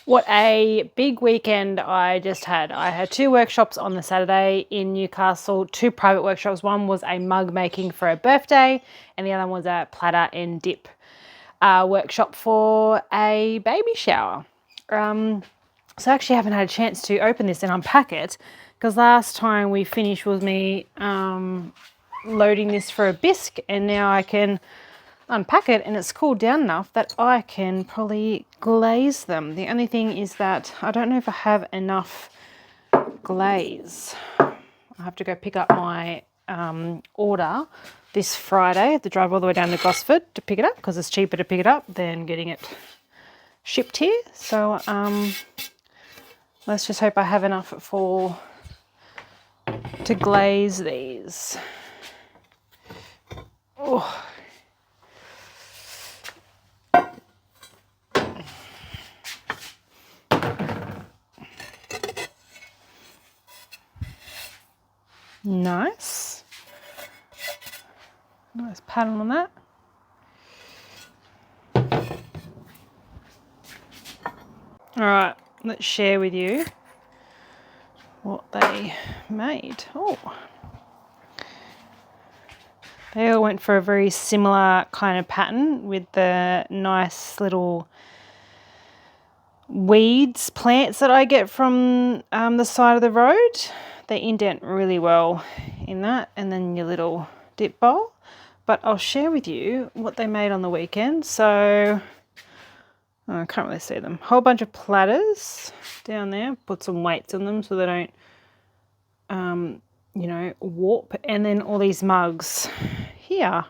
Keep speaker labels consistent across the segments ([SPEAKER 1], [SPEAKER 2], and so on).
[SPEAKER 1] What a big weekend I just had. I had 2 workshops on the Saturday in Newcastle, 2 private workshops. One was a mug making for a birthday and the other one was a platter and dip workshop for a baby shower. So I actually haven't had a chance to open this and unpack it because last time we finished was me loading this for a bisque, and now I can unpack it and it's cooled down enough that I can probably glaze them. The only thing is that I don't know if I have enough glaze. I have to go pick up my order this Friday. I have to drive all the way down to Gosford to pick it up because it's cheaper to pick it up than getting it shipped here. So let's just hope I have enough to glaze these. Oh. Nice pattern on that. All right, let's share with you what they made. Oh, they all went for a very similar kind of pattern with the nice little weeds, plants that I get from the side of the road. They indent really well in that, and then your little dip bowl. But I'll share with you what they made on the weekend. So I can't really see them. Whole bunch of platters down there. Put some weights on them so they don't, you know, warp. And then all these mugs here.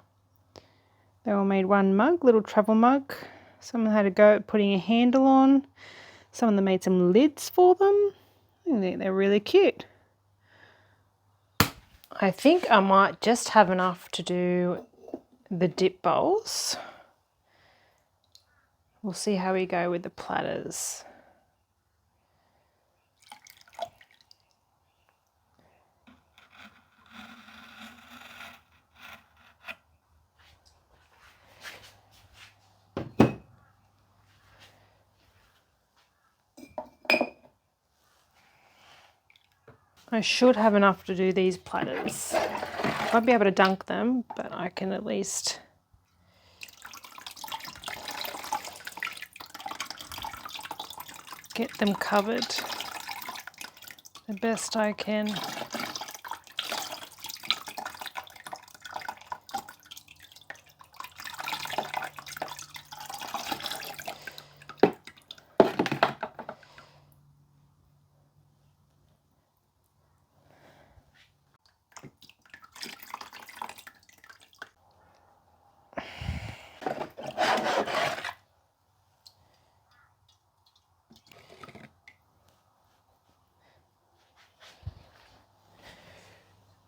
[SPEAKER 1] They all made one mug, little travel mug. Someone had a go at putting a handle on. Some of them made some lids for them. I think they're really cute. I think I might just have enough to do the dip bowls. We'll see how we go with the platters. I should have enough to do these platters. I won't be able to dunk them, but I can at least get them covered the best I can.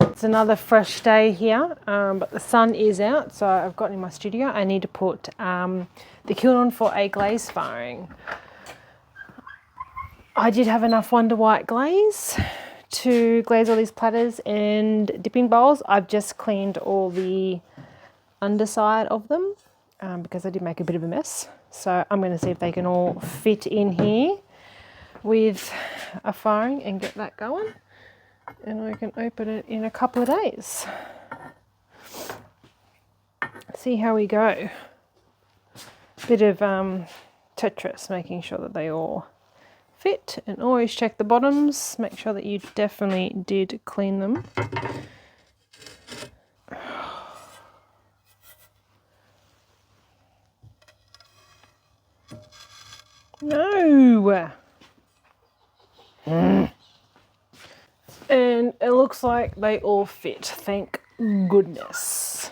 [SPEAKER 1] It's another fresh day here, but the sun is out, so I've got in my studio. I need to put the kiln on for a glaze firing. I did have enough Wonder White glaze to glaze all these platters and dipping bowls. I've just cleaned all the underside of them because I did make a bit of a mess. So I'm going to see if they can all fit in here with a firing and get that going. And I can open it in a couple of days. See how we go. Bit of Tetris, making sure that they all fit, and always check the bottoms. Make sure that you definitely did clean them. No! And it looks like they all fit, thank goodness.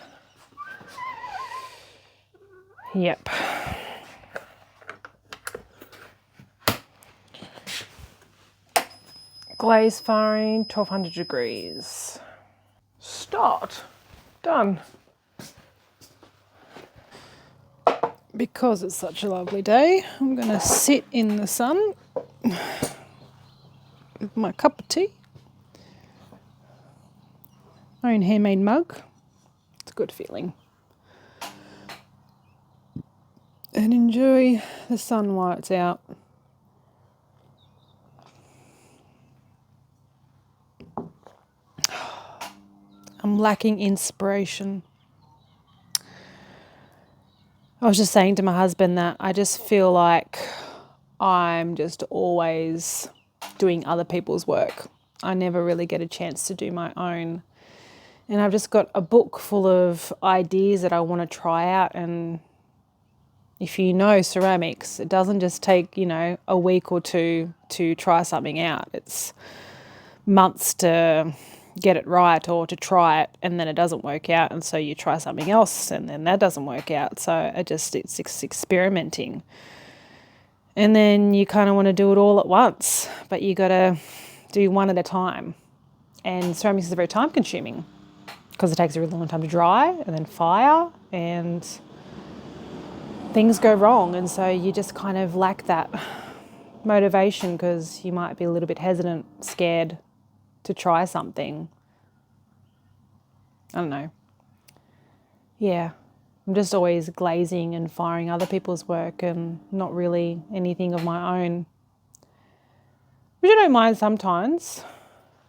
[SPEAKER 1] Yep. Glaze firing, 1200 degrees. Start. Done. Because it's such a lovely day, I'm going to sit in the sun with my cup of tea. My own handmade mug. It's a good feeling. And enjoy the sun while it's out. I'm lacking inspiration. I was just saying to my husband that I just feel like I'm just always doing other people's work. I never really get a chance to do my own. And I've just got a book full of ideas that I want to try out. And if you know ceramics, it doesn't just take, a week or two to try something out. It's months to get it right or to try it, and then it doesn't work out. And so you try something else and then that doesn't work out. So it's experimenting. And then you kind of want to do it all at once, but you got to do one at a time. And ceramics is very time consuming because it takes a really long time to dry and then fire, and things go wrong. And so you just kind of lack that motivation because you might be a little bit hesitant, scared to try something. I don't know. Yeah. I'm just always glazing and firing other people's work and not really anything of my own, which I don't mind sometimes.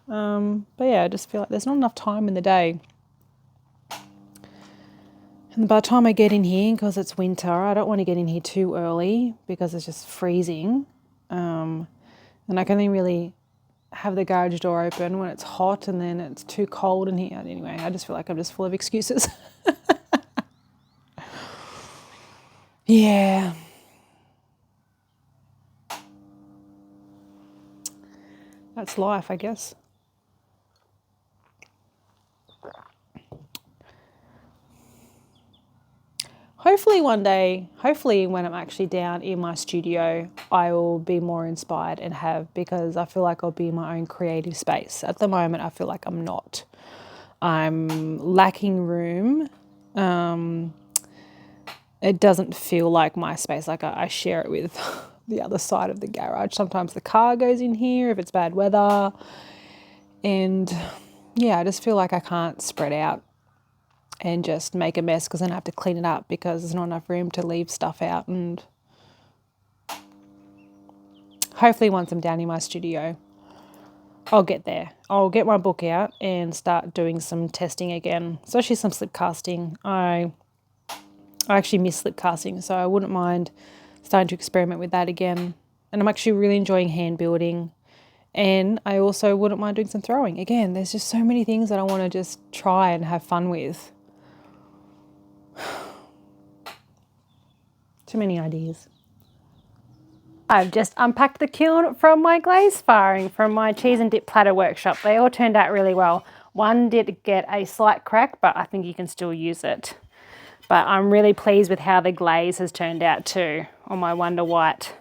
[SPEAKER 1] But yeah, I just feel like there's not enough time in the day. And by the time I get in here, because it's winter, I don't want to get in here too early because it's just freezing. And I can only really have the garage door open when it's hot, and then it's too cold in here. Anyway, I just feel like I'm just full of excuses. Yeah. That's life, I guess. Hopefully one day, when I'm actually down in my studio, I will be more inspired and because I feel like I'll be in my own creative space. At the moment, I feel like I'm not. I'm lacking room. It doesn't feel like my space. Like I share it with the other side of the garage. Sometimes the car goes in here if it's bad weather. And yeah, I just feel like I can't spread out and just make a mess because then I have to clean it up because there's not enough room to leave stuff out. And hopefully once I'm down in my studio, I'll get there. I'll get my book out and start doing some testing again, especially some slip casting. I actually miss slip casting, so I wouldn't mind starting to experiment with that again. And I'm actually really enjoying hand building. And I also wouldn't mind doing some throwing. Again, there's just so many things that I want to just try and have fun with. Too many ideas. I've just unpacked the kiln from my glaze firing from my cheese and dip platter workshop. They all turned out really well. One did get a slight crack, but I think you can still use it. But I'm really pleased with how the glaze has turned out too on my Wonder White.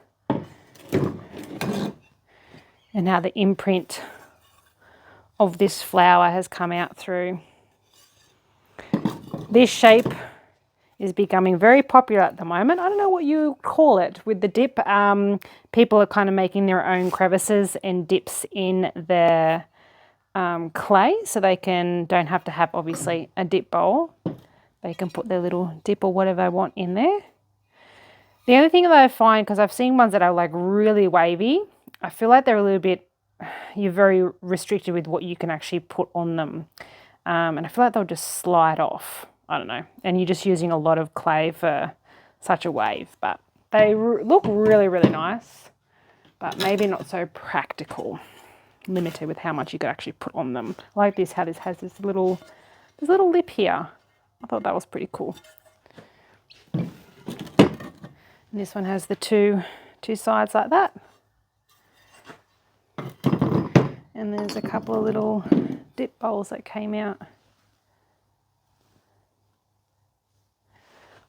[SPEAKER 1] And how the imprint of this flower has come out through. This shape is becoming very popular at the moment. I don't know what you call it with the dip. People are kind of making their own crevices and dips in their clay, so they don't have to have obviously a dip bowl. They can put their little dip or whatever they want in there. The only thing that I find, because I've seen ones that are like really wavy, I feel like they're a little bit, you're very restricted with what you can actually put on them. And I feel like they'll just slide off. I don't know. And you're just using a lot of clay for such a wave. But they look really, really nice. But maybe not so practical. Limited with how much you could actually put on them. I like this, how this has this little lip here. I thought that was pretty cool. And this one has the two sides like that. And there's a couple of little dip bowls that came out.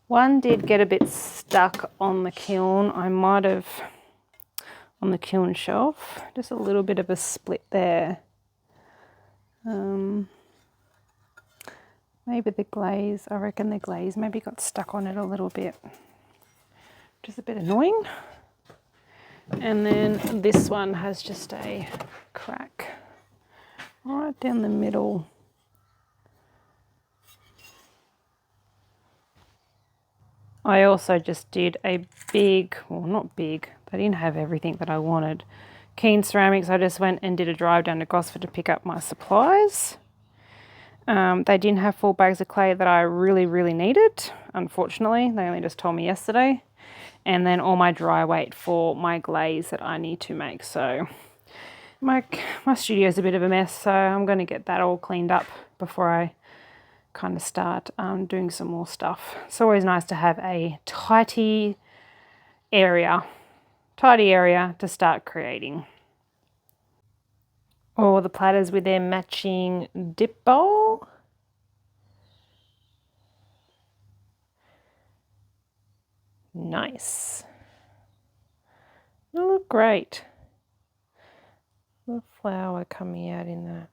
[SPEAKER 1] One did get a bit stuck on the kiln. I might have, on the kiln shelf, just a little bit of a split there. Maybe the glaze, I reckon the glaze maybe got stuck on it a little bit. Just a bit annoying. And then this one has just a crack right down the middle. I also just did a big, well not big, they didn't have everything that I wanted. Keen Ceramics, I just went and did a drive down to Gosford to pick up my supplies. They didn't have full bags of clay that I really needed, unfortunately. They only just told me yesterday. And then all my dry weight for my glaze that I need to make. So my studio's a bit of a mess, so I'm going to get that all cleaned up before I kind of start doing some more stuff. It's always nice to have a tidy area to start creating. All the platters with their matching dip bowl. Nice. They look great. The flower coming out in that.